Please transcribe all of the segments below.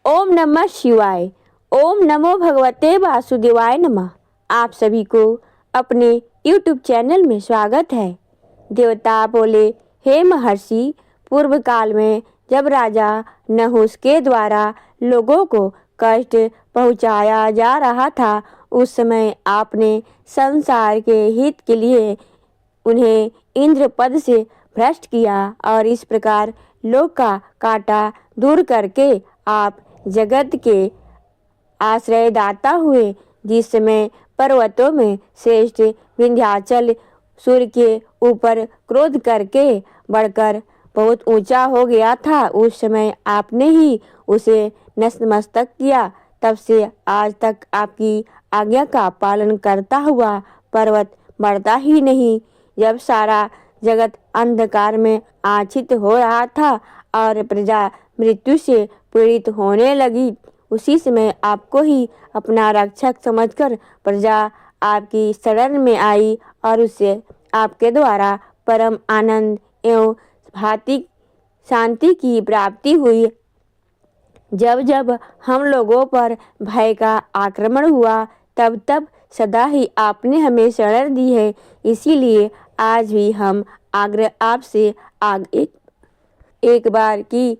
ओम नमः शिवाय। ओम नमो भगवते वासुदेवाय नमः। आप सभी को अपने YouTube चैनल में स्वागत है। देवता बोले, हे महर्षि, पूर्व काल में जब राजा नहुस के द्वारा लोगों को कष्ट पहुंचाया जा रहा था, उस समय आपने संसार के हित के लिए उन्हें इंद्र पद से भ्रष्ट किया और इस प्रकार लोक का कांटा दूर करके आप जगत के आश्रयदाता हुए। जिस समय पर्वतों में श्रेष्ठ विंध्याचल सूर्य के ऊपर क्रोध करके बढ़कर बहुत ऊंचा हो गया था, उस समय आपने ही उसे नतमस्तक किया। तब से आज तक आपकी आज्ञा का पालन करता हुआ पर्वत बढ़ता ही नहीं। जब सारा जगत अंधकार में आच्छित हो रहा था और प्रजा मृत्यु से पीड़ित होने लगी, उसी समय आपको ही अपना रक्षक समझकर प्रजा आपकी शरण में आई और उससे आपके द्वारा परम आनंद एवं भातिक शांति की प्राप्ति हुई। जब जब हम लोगों पर भय का आक्रमण हुआ, तब तब सदा ही आपने हमें शरण दी है। इसीलिए आज भी हम आग्रह आपसे एक बार की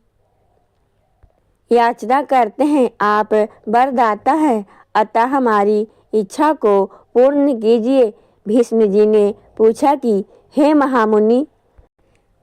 याचना करते हैं। आप वरदाता हैं, अतः हमारी इच्छा को पूर्ण कीजिए। भीष्म जी ने पूछा कि हे महामुनि,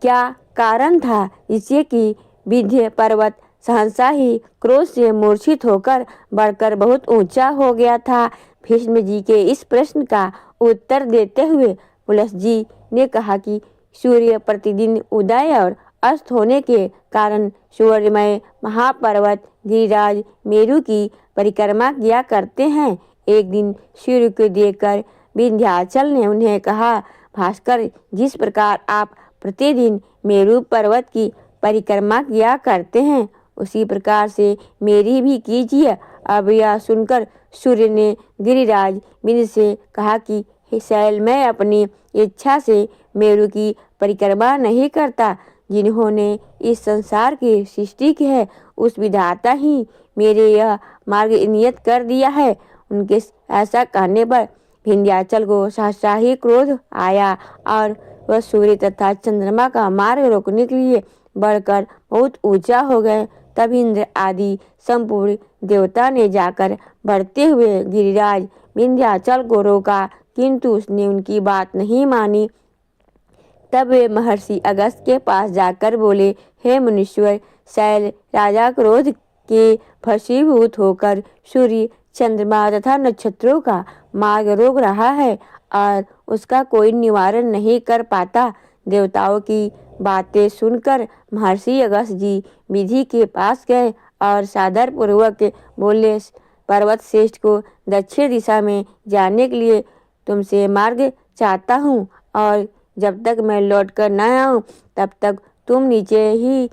क्या कारण था जिससे कि विंध्य पर्वत सहसा ही क्रोध से मूर्छित होकर बढ़कर बहुत ऊंचा हो गया था? भीष्म जी के इस प्रश्न का उत्तर देते हुए पुलस्त जी ने कहा कि सूर्य प्रतिदिन उदय और अस्त होने के कारण सूर्यमय महापर्वत गिरिराज मेरु की परिक्रमा किया करते हैं। एक दिन सूर्य को देखकर विंध्याचल ने उन्हें कहा, भास्कर, जिस प्रकार आप प्रतिदिन मेरु पर्वत की परिक्रमा किया करते हैं, उसी प्रकार से मेरी भी कीजिए। अब यह सुनकर सूर्य ने गिरिराज विंध्य से कहा कि हे शैल, मैं अपनी इच्छा से मेरु की परिक्रमा नहीं करता। जिन्होंने इस संसार की सृष्टि की है, उस विधाता ही मेरे यह मार्ग नियत कर दिया है। उनके ऐसा कहने पर विंध्याचल को सहसा ही क्रोध आया और वह सूर्य तथा चंद्रमा का मार्ग रोकने के लिए बढ़कर बहुत ऊंचा हो गए। तब इंद्र आदि संपूर्ण देवता ने जाकर बढ़ते हुए गिरिराज विंध्याचल को रोका, किंतु उसने उनकी बात नहीं मानी। तब वे महर्षि अगस्त्य के पास जाकर बोले, हे मुनीश्वर, शैल राजा क्रोध के भस्मीभूत होकर सूर्य, चंद्रमा तथा नक्षत्रों का मार्ग रोक रहा है और उसका कोई निवारण नहीं कर पाता। देवताओं की बातें सुनकर महर्षि अगस्त्य जी विधि के पास गए और सादर पूर्वक बोले, पर्वत श्रेष्ठ को दक्षिण दिशा में जाने के लिए तुमसे मार्ग चाहता हूँ और जब तक मैं लौट कर न आऊँ तब तक तुम नीचे ही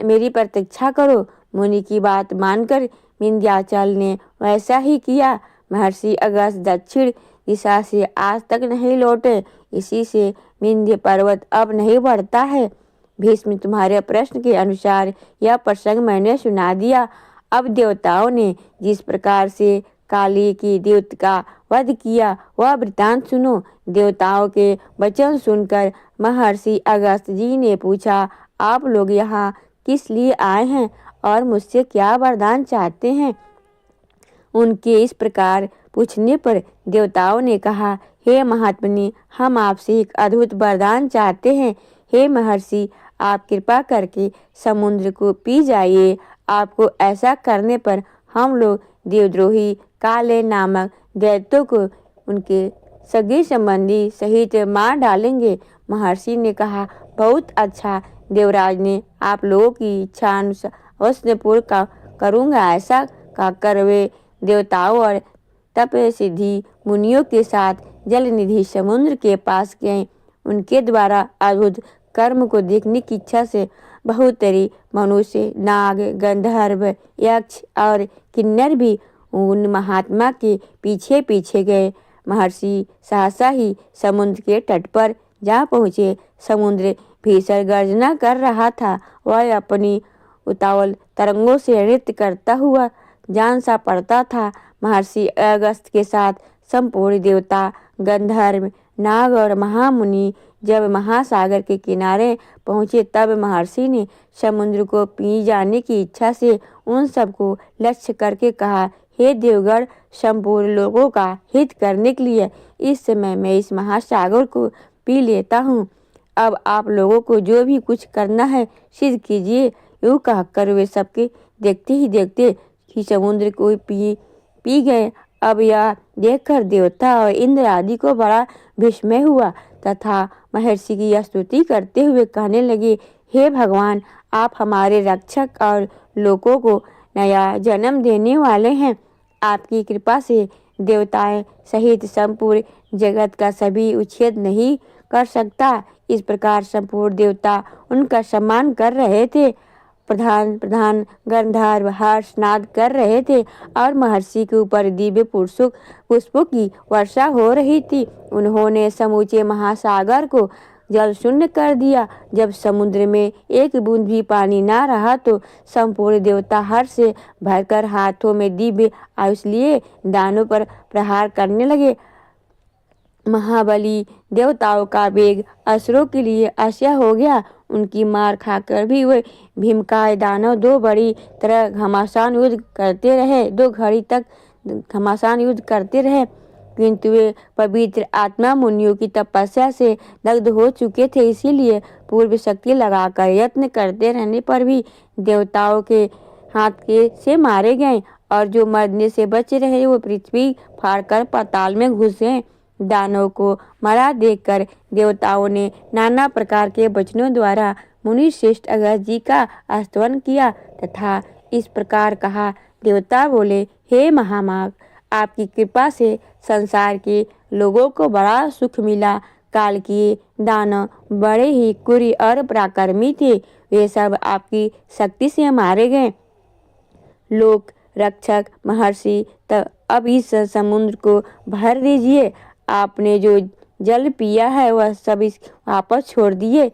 मेरी प्रतीक्षा करो। मुनि की बात मानकर विंध्याचल ने वैसा ही किया। महर्षि अगस्त्य दक्षिण दिशा से आज तक नहीं लौटे, इसी से विंध्य पर्वत अब नहीं बढ़ता है। भीष्म, तुम्हारे प्रश्न के अनुसार यह प्रसंग मैंने सुना दिया। अब देवताओं ने जिस प्रकार से काली की दैत्य का वध किया, वह वृतांत सुनो। देवताओं के वचन सुनकर महर्षि अगस्त्य जी ने पूछा, आप लोग यहाँ किस लिए आए हैं और मुझसे क्या वरदान चाहते हैं? उनके इस प्रकार पूछने पर देवताओं ने कहा, हे महात्मने, हम आपसे एक अद्भुत वरदान चाहते हैं। हे महर्षि, आप कृपा करके समुद्र को पी जाइए। आपको ऐसा करने पर हम लोग देवद्रोही काले नामक दैत्यों को उनके सगे संबंधी सहित मार डालेंगे। महर्षि ने कहा, बहुत अच्छा देवराज ने आप लोगों की इच्छा अनुसार अवश्य पूर्ण करूँगा। ऐसा कहकर वे देवताओं और तप सिद्धि मुनियों के साथ जल निधि समुद्र के पास गए। उनके द्वारा अद्भुत कर्म को देखने की इच्छा से बहुतरी मनुष्य, नाग, गंधर्व, यक्ष और किन्नर भी उन महात्मा के पीछे पीछे गए। महर्षि सहसा ही समुद्र के तट पर जा पहुँचे। समुद्र भीषण गर्जना कर रहा था। वह अपनी उतावल तरंगों से नृत्य करता हुआ जान सा पड़ता था। महर्षि अगस्त के साथ संपूर्ण देवता, गंधर्व, नाग और महामुनि जब महासागर के किनारे पहुँचे तब महर्षि ने समुद्र को पी जाने की इच्छा से उन सबको लक्ष्य करके कहा, हे देवगण, संपूर्ण लोगों का हित करने के लिए इस समय मैं इस महासागर को पी लेता हूँ। अब आप लोगों को जो भी कुछ करना है सिद्ध कीजिए। यूँ कहकर वे सबके देखते ही देखते ही समुद्र को पी गए। अब यह देखकर देवता और इंद्र आदि को बड़ा विस्मय हुआ तथा महर्षि की यह स्तुति करते हुए कहने लगे, हे भगवान, आप हमारे रक्षक और लोगों को नया जन्म देने वाले हैं। आपकी कृपा से देवताएं सहित संपूर्ण जगत का सभी उच्छेद नहीं कर सकता। इस प्रकार संपूर्ण देवता उनका सम्मान कर रहे थे। प्रधान गंधर्व हर्षनाद कर रहे थे और महर्षि के ऊपर दिव्य पुष्पों की वर्षा हो रही थी। उन्होंने समूचे महासागर को जल शून्य कर दिया। जब समुद्र में एक बूंद भी पानी ना रहा तो संपूर्ण देवता हर्ष से भरकर हाथों में दिव्य आयुष लिए दानों पर प्रहार करने लगे। महाबली देवताओं का वेग असुरों के लिए अश्य हो गया। उनकी मार खाकर भी वे भीमकाय दानव दो घड़ी तक घमासान युद्ध करते रहे, किंतु वे पवित्र आत्मा मुनियों की तपस्या से दग्ध हो चुके थे। इसीलिए पूर्व शक्ति लगाकर यत्न करते रहने पर भी देवताओं के हाथ से मारे गए और जो मरने से बचे रहे वो पृथ्वी फाड़कर पाताल में घुस गए। दानव को मरा देखकर देवताओं ने नाना प्रकार के वचनों द्वारा मुनि श्रेष्ठ अगस्त जी का स्तवन किया तथा इस प्रकार कहा। देवता बोले, हे महामाग, आपकी कृपा से संसार के लोगों को बड़ा सुख मिला। काल के दानव बड़े ही क्रूर और पराक्रमी थे, वे सब आपकी शक्ति से मारे गए। लोक रक्षक महर्षि, अब इस समुद्र को भर दीजिए। आपने जो जल पिया है वह सब वापस छोड़ दिए।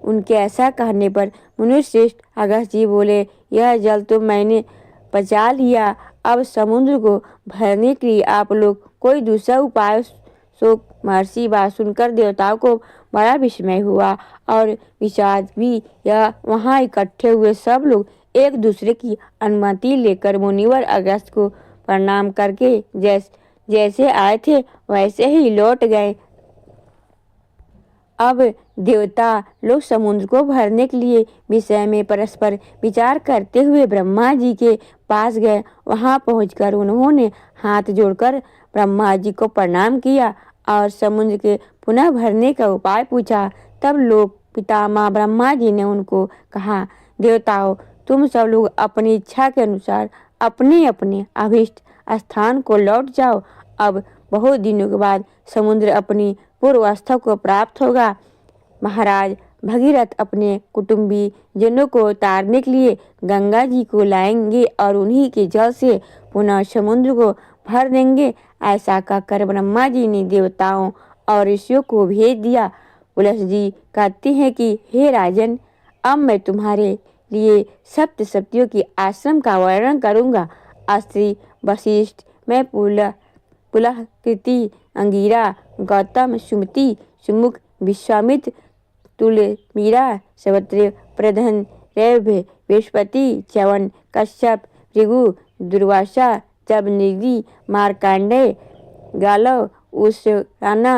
उनके ऐसा कहने पर मुनिश्रेष्ठ अगस्त जी बोले, यह जल तो मैंने पचा लिया, अब समुद्र को भरने के लिए आप लोग कोई दूसरा उपाय सो। महर्षि बात सुनकर देवताओं को बड़ा विस्मय हुआ और विषाद भी। यह वहाँ इकट्ठे हुए सब लोग एक दूसरे की अनुमति लेकर मुनिवर अगस्त को प्रणाम करके जैसे आए थे वैसे ही लौट गए। अब देवता लोग समुद्र को भरने के लिए विषय में परस्पर विचार करते हुए ब्रह्मा जी के पास गए। वहां पहुंचकर उन्होंने हाथ जोड़कर ब्रह्मा जी को प्रणाम किया और समुद्र के पुनः भरने का उपाय पूछा। तब लोक पितामह ब्रह्मा जी ने उनको कहा, देवताओं, तुम सब लोग अपनी इच्छा के अनुसार अपने अपने अभीष्ट स्थान को लौट जाओ। अब बहुत दिनों के बाद समुद्र अपनी पूर्वावस्था को प्राप्त होगा। महाराज भगीरथ अपने कुटुंबी जनों को तारने के लिए गंगा जी को लाएंगे और उन्हीं के जल से पुनः समुद्र को भर देंगे। ऐसा कहकर ब्रह्मा जी ने देवताओं और ऋषियों को भेज दिया। पुलस जी कहते हैं कि हे राजन, अब मैं तुम्हारे लिए सप्त सप्तियों की आश्रम का वर्णन करूंगा। अत्रि, वशिष्ठ, मैं पुलहकृति, अंगिरा, गौतम, सुमति, सुमुख, विश्वामित्र, तुलमीरा, सवत्र, प्रधन, रैभ्य, बृहस्पति, च्यवन, कश्यप, भृगु, दुर्वासा, जमदग्नि, मार्कंडेय, गालव, उशराना,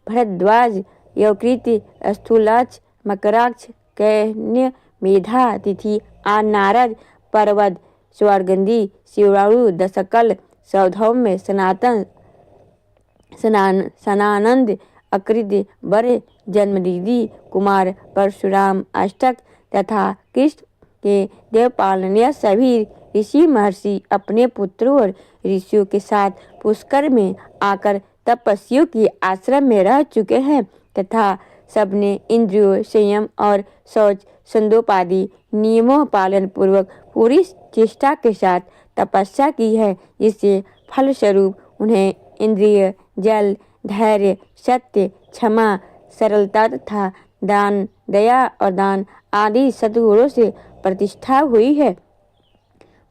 भरद्वाज, यकृत, स्थूलाक्ष, मकराक्ष, कैन्य, मेधा, तिथि, नारद, परवद, स्वर्गंधी, शिवराणु, दशकल, सौधौम्य, सनानंद, अकृत, वर, जन्मदिग्नि, कुमार, परशुराम, अष्टक तथा कृष्ण के देवपाल। यह सभी ऋषि महर्षि अपने पुत्रों और ऋषियों के साथ पुष्कर में आकर तपस्वियों के आश्रम में रह चुके हैं तथा सबने इंद्रियों संयम और शौच संदोपादि नियमों पालन पूर्वक पूरी चेष्टा के साथ तपस्या की है, जिससे फलस्वरूप उन्हें इंद्रिय, जल, धैर्य, सत्य, क्षमा, सरलता तथा दान, दया और दान आदि सद्गुणों से प्रतिष्ठा हुई है।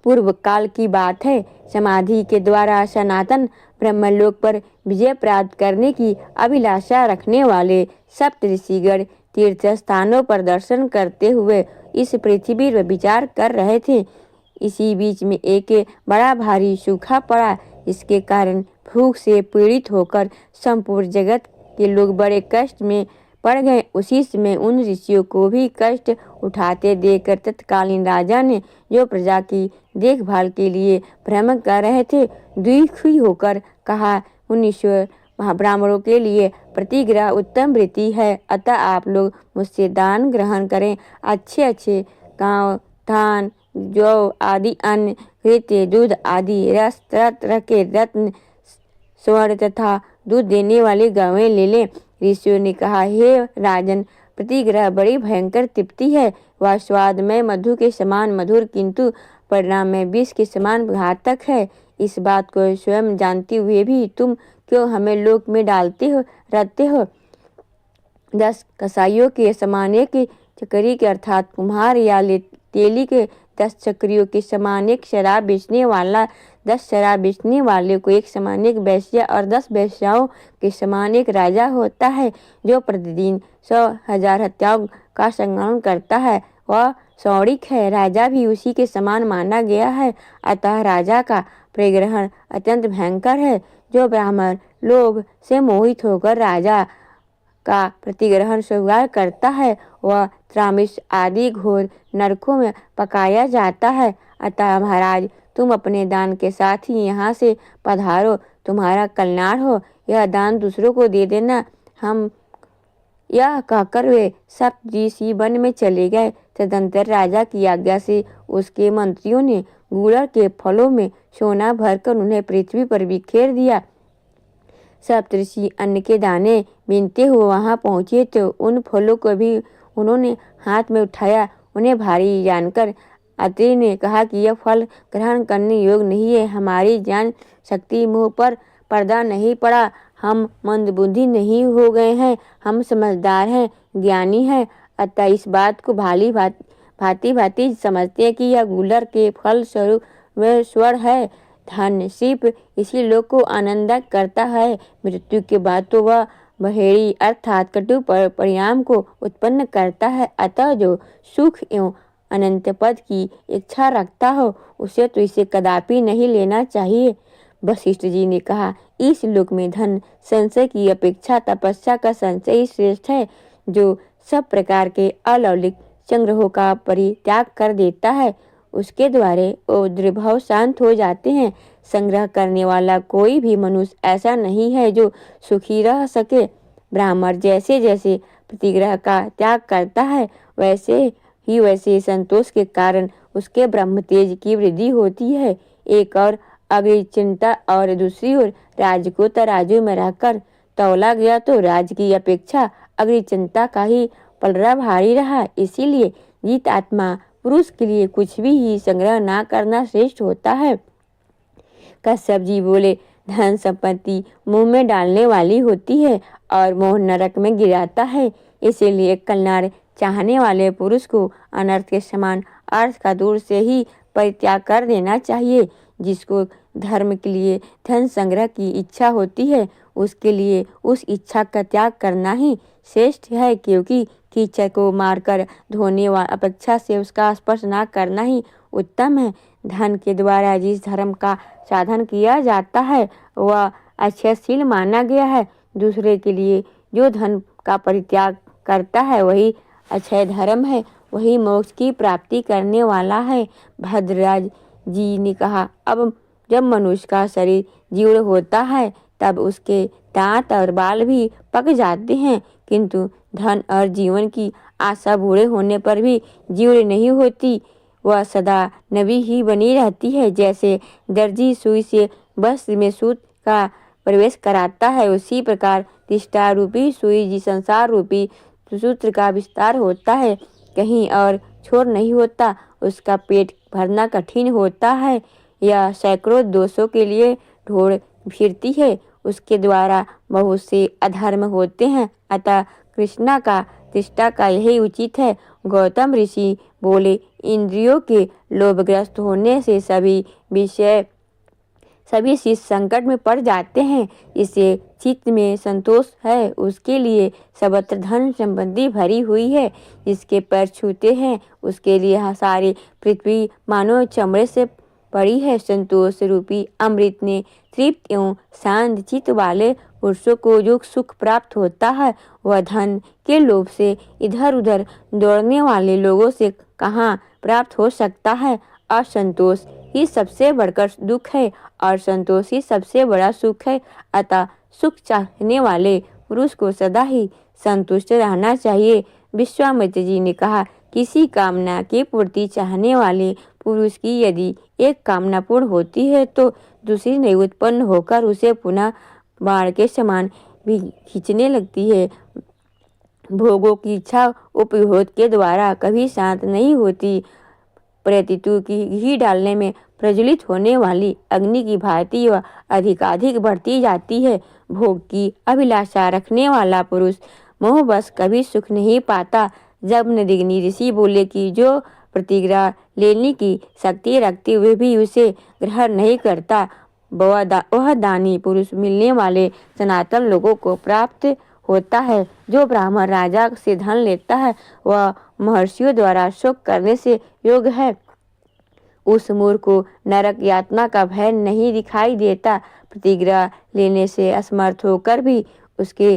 पूर्व काल की बात है, समाधि के द्वारा सनातन ब्रह्मलोक पर विजय प्राप्त करने की अभिलाषा रखने वाले सप्तऋषिगण तीर्थ स्थानों पर दर्शन करते हुए इस पृथ्वी पर विचार कर रहे थे। इसी बीच में एक बड़ा भारी सूखा पड़ा, जिसके कारण भूख से पीड़ित होकर संपूर्ण जगत के लोग बड़े कष्ट में पड़ गए। उसी समय उन ऋषियों को भी कष्ट उठाते देखकर तत्कालीन राजा ने, जो प्रजा की देखभाल के लिए भ्रमण कर रहे थे, दुखी होकर कहा, मुनीश्वर, ब्राह्मणों के लिए प्रतिग्रह उत्तम वृत्ति है, अतः आप लोग मुझसे दान ग्रहण करें। अच्छे अच्छे गांव, धान, जौ आदि अन्न, घृत, दूध आदि रस, तरह तरह के रत्न, स्वर्ण तथा दूध देने वाली गायें ले लें। ऋषियों ने कहा, हे राजन, प्रतिग्रह बड़ी भयंकर तृप्ति है। वह स्वाद में मधु के समान मधुर, किंतु परिणाम में विष के समान घातक है। इस बात को स्वयं जानते हुए भी तुम क्यों हमें लोक में डालते रहते हो। 10 कसाईयों के समान एक चक्री के अर्थात कुम्हार या तेली के 10 चक्रियों के समान एक शराब बेचने वाला, 10 शराब बेचने वाले को एक समान एक वेश्या और 10 वेश्याओं के समान एक राजा होता है, जो प्रतिदिन 100,000 हत्याओं का संग्रहण करता है। वह सौरिक है, राजा भी उसी के समान माना गया है। अतः राजा का परिग्रहण अत्यंत भयंकर है। जो ब्राह्मण लोभ से मोहित होकर राजा का प्रतिग्रहण स्वीकार करता है, वह त्रामिस आदि घोर नरकों में पकाया जाता है। अतः महाराज, तुम अपने दान के साथ ही यहाँ से पधारो, तुम्हारा कल्याण हो। यह दान दूसरों को दे देना। हम यह कहकर वे सब ऋषि वन में चले गए। तदंतर राजा की आज्ञा से उसके मंत्रियों ने गुड़हल के फलों में सोना भरकर उन्हें पृथ्वी पर बिखेर दिया। सप्तऋषि अन्न के दाने बीनते हुए वहां पहुंचे तो उन फलों को भी उन्होंने हाथ में उठाया। उन्हें भारी जानकर अत्रि ने कहा कि यह फल ग्रहण करने योग्य नहीं है। हमारी ज्ञान शक्ति मुंह पर पर्दा नहीं पड़ा, हम मंदबुद्धि नहीं हो गए हैं, हम समझदार हैं, ज्ञानी हैं। अतः इस बात को भांति भांति समझते हैं कि यह गुलर के फल स्वरूप में स्वर है। धन सिर्फ इसी लोक को आनंद करता है, मृत्यु के बाद तो वह बहेड़ी अर्थात कटु परिणाम को उत्पन्न करता है। अतः जो सुख एवं अनंत पद की इच्छा रखता हो, उसे तो इसे कदापि नहीं लेना चाहिए। वशिष्ठ जी ने कहा, इस लोक में धन संचय की अपेक्षा तपस्या का संचय ही श्रेष्ठ है। जो सब प्रकार के अलौकिक संग्रहों का परित्याग कर देता है, उसके द्वारा उद्रभाव शांत हो जाते हैं। संग्रह करने वाला कोई भी मनुष्य ऐसा नहीं है जो सुखी रह सके। ब्राह्मण जैसे जैसे प्रतिग्रह का त्याग करता है, वैसे संतोष के कारण उसके ब्रह्म तेज की वृद्धि होती है। एक और अग्नि चिंता और दूसरी ओर राज को तराजू में रखकर तौला गया तो राज की अपेक्षा अग्नि चिंता का ही पलड़ा भारी रहा। इसीलिए जीत आत्मा पुरुष के लिए कुछ भी ही संग्रह ना करना श्रेष्ठ होता है। कश्यप जी बोले, धन संपत्ति मुंह में डालने वाली होती है और मोह नरक में गिराता है। इसीलिए कल्याण चाहने वाले पुरुष को अनर्थ के समान अर्थ का दूर से ही परित्याग कर देना चाहिए। जिसको धर्म के लिए धन संग्रह की इच्छा होती है, उसके लिए उस इच्छा का त्याग करना ही श्रेष्ठ है, क्योंकि कीचड़ को मारकर धोने वाली अपेक्षा से उसका स्पर्श न करना ही उत्तम है। धन के द्वारा जिस धर्म का साधन किया जाता है, वह अक्षयशील माना गया है। दूसरे के लिए जो धन का परित्याग करता है, वही अक्षय धर्म है, वही मोक्ष की प्राप्ति करने वाला है। भद्रराज जी ने कहा, अब जब मनुष्य का शरीर जीर्ण होता है, तब उसके दांत और बाल भी पक जाते हैं, किंतु धन और जीवन की आशा बूढ़े होने पर भी जीर्ण नहीं होती, वह सदा नवी ही बनी रहती है। जैसे दर्जी सुई से वस्त्र में सूत का प्रवेश कराता है, उसी प्रकार तिष्ठा रूपी सुई जी संसार रूपी सूत्र का विस्तार होता है, कहीं और छोर नहीं होता। उसका पेट भरना कठिन होता है। यह सैकड़ों दोषों के लिए ढोड़ फिरती है, उसके द्वारा बहुत से अधर्म होते हैं। अतः कृष्णा का तृष्णा का यही उचित है। गौतम ऋषि बोले, इंद्रियों के लोभग्रस्त होने से सभी शिष्य संकट में पड़ जाते हैं। इसे चित्त में संतोष है, उसके लिए सर्वत्र धन संपत्ति भरी हुई है। जिसके पैर छूते हैं उसके लिए सारी पृथ्वी मानो चमड़े से पड़ी है। संतोष रूपी अमृत ने तृप्त एवं शांत चित्त वाले पुरुषों को जो सुख प्राप्त होता है वह धन के लोभ से इधर उधर दौड़ने वाले लोगों से कहाँ प्राप्त हो सकता है। असंतोष ही सबसे बढ़कर दुख है और संतोष ही सबसे बड़ा सुख है। अतः सुख चाहने वाले पुरुष को सदा ही संतुष्ट रहना चाहिए। विश्वामित्र जी ने कहा, किसी कामना की पूर्ति चाहने वाले पुरुष की यदि एक कामना पूर्ण होती है तो दूसरी नहीं उत्पन्न होकर उसे पुनः बाण के समान भी खींचने लगती है। भोगों की इच्छा उपभोग के द्वारा कभी शांत नहीं होती। प्रतितु की घी डालने में प्रज्वलित होने वाली अग्नि की भांति वह अधिकाधिक बढ़ती जाती है। भोग की अभिलाषा रखने वाला पुरुष मोहवश कभी सुख नहीं पाता। जब नदिग्नि ऋषि बोले कि जो प्रतिग्रह लेने की शक्ति रखते हुए भी उसे ग्रहण नहीं करता वह दानी पुरुष मिलने वाले सनातन लोगों को प्राप्त होता है। जो ब्राह्मण राजा से धन लेता है वह महर्षियों द्वारा शोक करने से योग्य है। उस मूर्ख को नरक यातना का भय नहीं दिखाई देता। प्रतिग्रह लेने से असमर्थ होकर भी उसके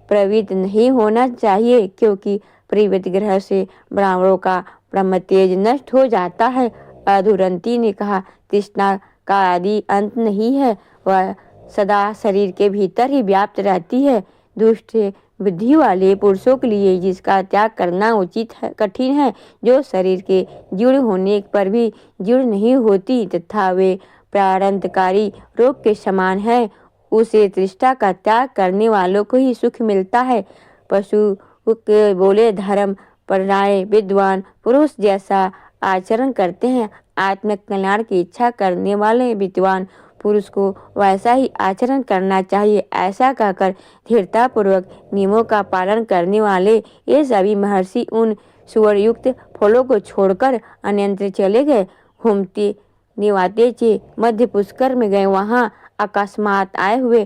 प्रवृत्त नहीं होना चाहिए, क्योंकि प्रवृत्त ग्रह से ब्राह्मणों का ब्रह्म तेज नष्ट हो जाता है। अधुरंती ने कहा, तृष्णा का आदि अंत नहीं है, वह सदा शरीर के भीतर ही व्याप्त रहती है। दुष्ट बुद्धि वाले पुरुषों के लिए जिसका त्याग करना उचित है कठिन है, जो शरीर के जीर्ण होने पर भी जीर्ण नहीं होती तथा वे प्राणांतकारी रोग के समान है, उसे तृष्णा का त्याग करने वालों को ही सुख मिलता है। पशु के बोले धर्म परायण विद्वान पुरुष जैसा आचरण करते हैं, आत्म कल्याण की इच्छा करने वाले विद्वान पुरुष को वैसा ही आचरण करना चाहिए। ऐसा कहकर धीरतापूर्वक नियमों का पालन करने वाले ये सभी महर्षि उन सुवरयुक्त फलों को छोड़कर अन्यत्र चले गए। घूमते निवाते चे मध्य पुष्कर में गए। वहां अकस्मात आए हुए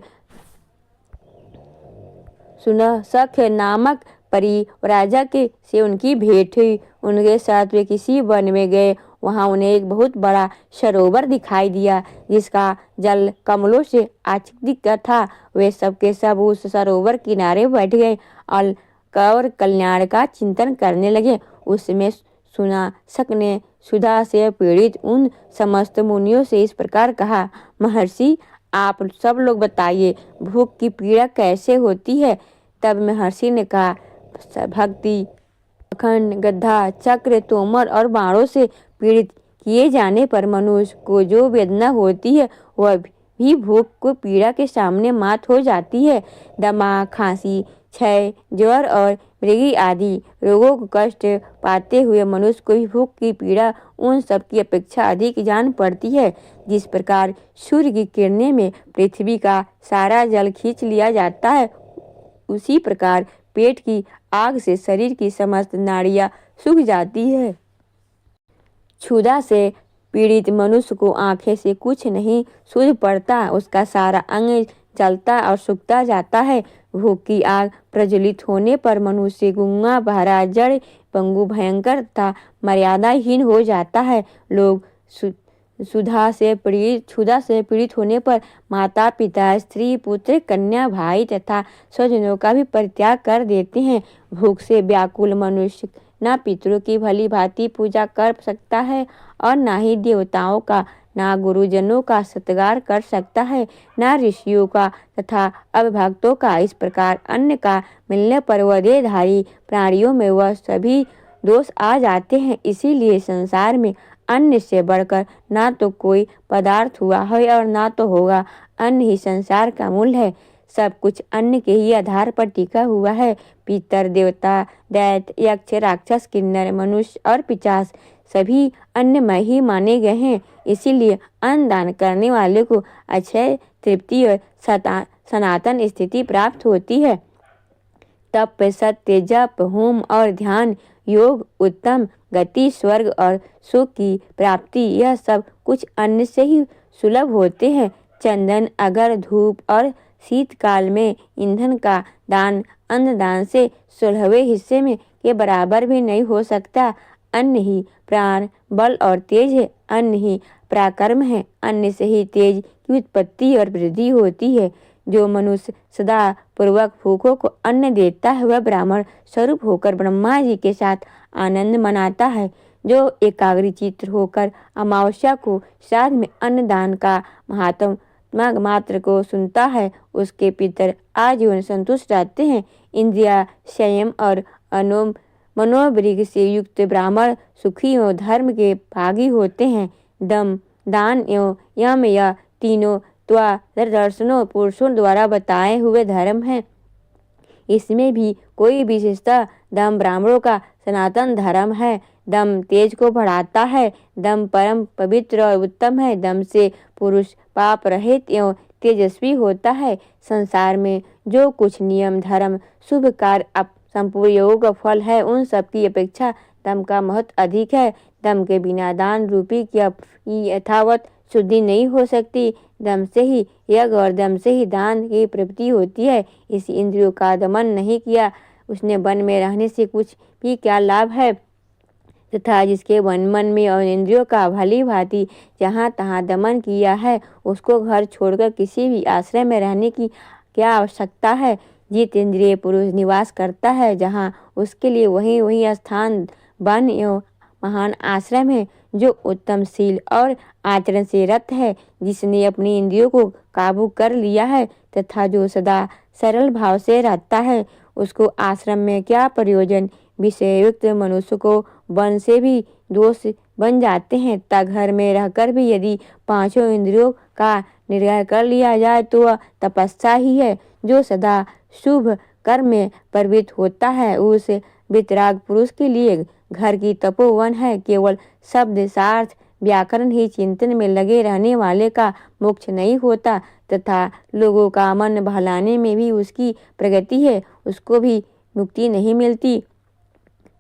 सुनसख नामक परी राजा के से उनकी भेंट हुई। उनके साथ वे किसी वन में गए। वहां उन्हें एक बहुत बड़ा सरोवर दिखाई दिया जिसका जल कमलों से आच्छादित था। वे सब के सब उस सरोवर किनारे बैठ गए और कल्याण का चिंतन करने लगे। उसमें सुनासक ने सुधा से पीड़ित उन समस्त मुनियों से इस प्रकार कहा, महर्षि आप सब लोग बताइए भूख की पीड़ा कैसे होती है। तब महर्षि ने कहा, भक्ति अखंड गधा चक्र तोमर और बाणों से पीड़ित किए जाने पर मनुष्य को जो वेदना होती है वह भी भूख को पीड़ा के सामने मात हो जाती है। दमा खांसी क्षय ज्वर और मृगी आदि रोगों को कष्ट पाते हुए मनुष्य को भी भूख की पीड़ा उन सब की अपेक्षा अधिक जान पड़ती है। जिस प्रकार सूर्य की किरणें में पृथ्वी का सारा जल खींच लिया जाता है, उसी प्रकार पेट की आग से शरीर की समस्त नाड़ियां सूख जाती है। क्षुधा से पीड़ित मनुष्य को आंखें से कुछ नहीं सूझ पड़ता, उसका सारा अंग जलता और सूखता जाता है। भूख की आग प्रज्वलित होने पर मनुष्य गूंगा बहरा जड़ पंगु भयंकर तथा मर्यादाहीन हो जाता है। लोग क्षुधा से पीड़ित होने पर माता पिता स्त्री पुत्र कन्या भाई तथा स्वजनों का भी परित्याग कर देते हैं। भूख से व्याकुल मनुष्य ना पितरों की भली भांति पूजा कर सकता है और ना ही देवताओं का, ना गुरुजनों का सत्कार कर सकता है, ना ऋषियों का तथा अभक्तों का। इस प्रकार अन्न का मिलने पर वह देहधारी प्राणियों में वह सभी दोष आ जाते हैं। इसीलिए संसार में अन्न से बढ़कर ना तो कोई पदार्थ हुआ है और ना तो होगा। अन्न ही संसार का मूल है। सब कुछ अन्न के ही आधार पर टिका हुआ है। पितर देवता दैत्य यक्ष राक्षस किन्नर मनुष्य और पिशाच सभी अन्नमय ही माने गए हैं। इसीलिए अन्न दान करने वाले को अक्षय तृप्ति और सनातन स्थिति प्राप्त होती है। तप, सत्य, जप, होम और ध्यान, योग, उत्तम गति, स्वर्ग और सुख की प्राप्ति, यह सब कुछ अन्न से ही सुलभ होते हैं। चंदन, अगर, धूप और शीतकाल में ईंधन का दान अन्नदान से 16वें हिस्से में के बराबर भी नहीं हो सकता। अन्न ही प्राण, बल और तेज है। अन्न ही पराक्रम है। अन्न से ही तेज की उत्पत्ति और वृद्धि होती है। जो मनुष्य सदा पूर्वक भूखों को अन्न देता है वह ब्राह्मण स्वरूप होकर ब्रह्मा जी के साथ आनंद मनाता है। जो एकाग्रचित्त होकर अमावस्या को श्राद्ध में अन्नदान का महात्म मात्र को सुनता है उसके पितर आजीवन संतुष्ट रहते हैं। इंद्रिया संयम और मनोवृत्ति से युक्त ब्राह्मण सुखी एवं धर्म के भागी होते हैं। दम, दान एवं यम यह तीनों दर्शनों पुरुषों द्वारा बताए हुए धर्म हैं। इसमें भी कोई विशेषता दम ब्राह्मणों का सनातन धर्म है। दम तेज को बढ़ाता है। दम परम पवित्र और उत्तम है। दम से पुरुष पाप रहित एवं तेजस्वी होता है। संसार में जो कुछ नियम, धर्म, शुभ कार्य, संपूर्ण योग का फल है उन सब की अपेक्षा दम का महत्व अधिक है। दम के बिना दान रूपी की यथावत शुद्धि नहीं हो सकती। दम से ही यज्ञ और दम से ही दान की प्राप्ति होती है। इस इंद्रियों का दमन नहीं किया उसने वन में रहने से कुछ भी क्या लाभ है, तथा जिसके मन में और इंद्रियों का भली भांति जहाँ तहाँ दमन किया है उसको घर छोड़कर किसी भी आश्रय में रहने की क्या आवश्यकता है। जितेंद्रिय पुरुष निवास करता है जहाँ उसके लिए वही स्थान वन एवं महान आश्रम है। जो उत्तम शील और आचरण से रत है, जिसने अपनी इंद्रियों को काबू कर लिया है तथा जो सदा सरल भाव से रहता है उसको आश्रम में क्या प्रयोजन। विषययुक्त मनुष्य को वन से भी दोष बन जाते हैं तथा घर में रहकर भी यदि पांचों इंद्रियों का निग्रह कर लिया जाए तो वह तपस्या ही है। जो सदा शुभ कर्म में प्रवृत्त होता है उस वितराग पुरुष के लिए घर की तपोवन है। केवल शब्द, सार्थ, व्याकरण ही चिंतन में लगे रहने वाले का मोक्ष नहीं होता तथा लोगों का मन बहलाने में भी उसकी प्रगति है, उसको भी मुक्ति नहीं मिलती।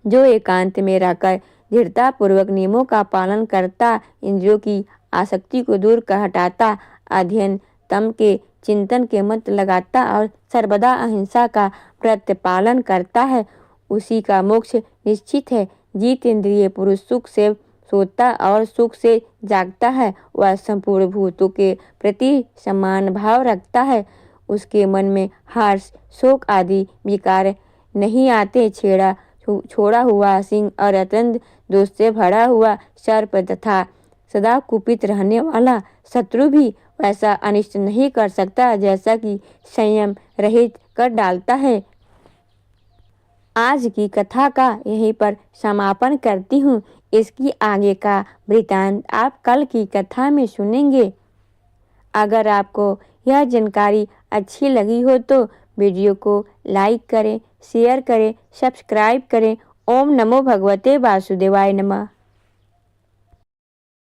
जो एकांत में रहकर दृढ़तापूर्वक नियमों का पालन करता, इंद्रियों की आसक्ति को दूर कर हटाता, अध्ययन तम के चिंतन के मत लगाता और सर्वदा अहिंसा का प्रतिपालन करता है, उसी का मोक्ष निश्चित है। जितेंद्रिय पुरुष सुख से सोता और सुख से जागता है। वह संपूर्ण भूतों के प्रति समान भाव रखता है। उसके मन में हर्ष, शोक आदि विकार नहीं आते। छोड़ा हुआ सिंह और अत्यंत दोष से भरा हुआ सर्प तथा सदा कुपित रहने वाला शत्रु भी वैसा अनिष्ट नहीं कर सकता जैसा कि संयम रहित कर डालता है। आज की कथा का यहीं पर समापन करती हूँ। इसकी आगे का वृतांत आप कल की कथा में सुनेंगे। अगर आपको यह जानकारी अच्छी लगी हो तो वीडियो को लाइक करें, शेयर करें, सब्सक्राइब करें। ओम नमो भगवते वासुदेवाय नमः।